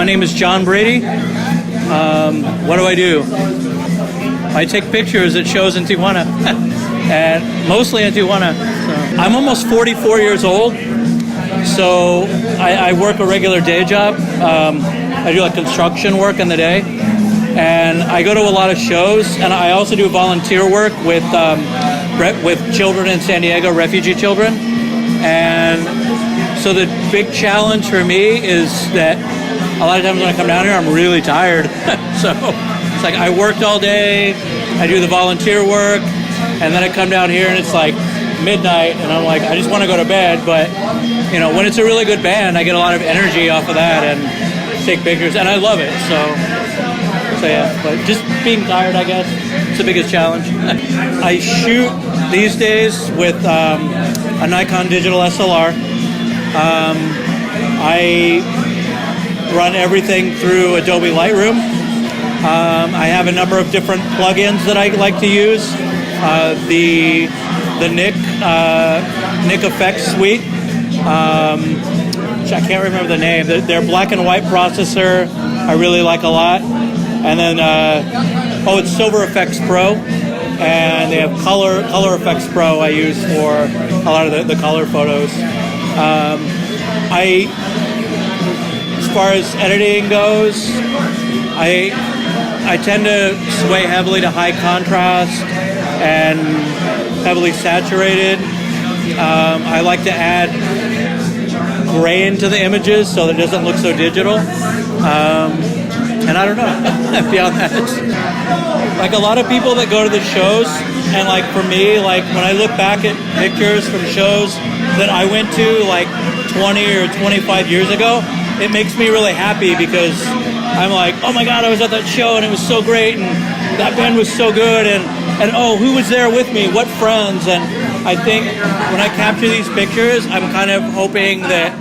My name is John Brady. What do? I take pictures at shows in Tijuana, and mostly in Tijuana. So, I'm almost 44 years old, so I work a regular day job. I do like construction work in the day, and I go to a lot of shows, and I also do volunteer work with children in San Diego, refugee children. And so the big challenge for me is that a lot of times when I come down here, I'm really tired. So it's like I worked all day, I do the volunteer work, and then I come down here and it's like midnight, and I'm like, I just want to go to bed. But you know, when it's a really good band, I get a lot of energy off of that and take pictures, and I love it. So yeah, but just being tired, I guess, it's the biggest challenge. I shoot these days with a Nikon digital SLR. I run everything through Adobe Lightroom. I have a number of different plugins that I like to use. The Nik Effects Suite, which I can't remember the name. Their black and white processor I really like a lot. And then, it's Silver Effects Pro, and they have Color Effects Pro I use for a lot of the color photos. As far as editing goes, I tend to sway heavily to high contrast and heavily saturated. I like to add gray into the images so that it doesn't look so digital. And I don't know, beyond that, like a lot of people that go to the shows, and like for me, like when I look back at pictures from shows that I went to like 20 or 25 years ago, it makes me really happy because I'm like, oh my God, I was at that show and it was so great, and that band was so good, and oh, who was there with me? What friends? And I think when I capture these pictures, I'm kind of hoping that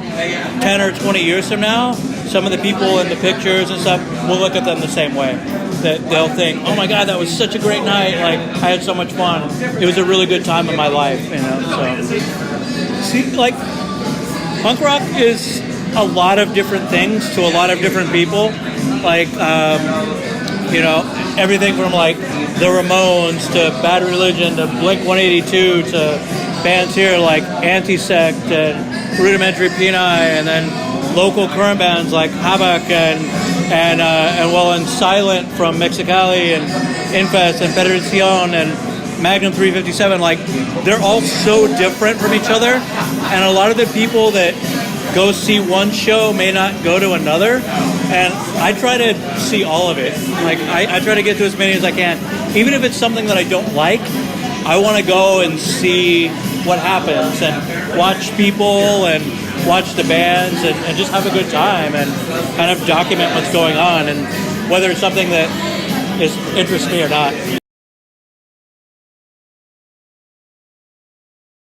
10 or 20 years from now, some of the people in the pictures and stuff will look at them the same way. That they'll think, oh my God, that was such a great night. Like, I had so much fun. It was a really good time in my life, you know. So, see, like, punk rock is a lot of different things to a lot of different people. Like, you know, everything from like the Ramones to Bad Religion to Blink-182 to bands here like Anti-Sect and Rudimentary Peni, and then local current bands like Havoc and Silent from Mexicali and Infest and Federacion and Magnum 357. Like, they're all so different from each other, and a lot of the people that go see one show may not go to another, and I try to see all of it. Like, I try to get to as many as I can. Even if it's something that I don't like, I want to go and see what happens and watch people and watch the bands and just have a good time and kind of document what's going on, and whether it's something that interests me or not.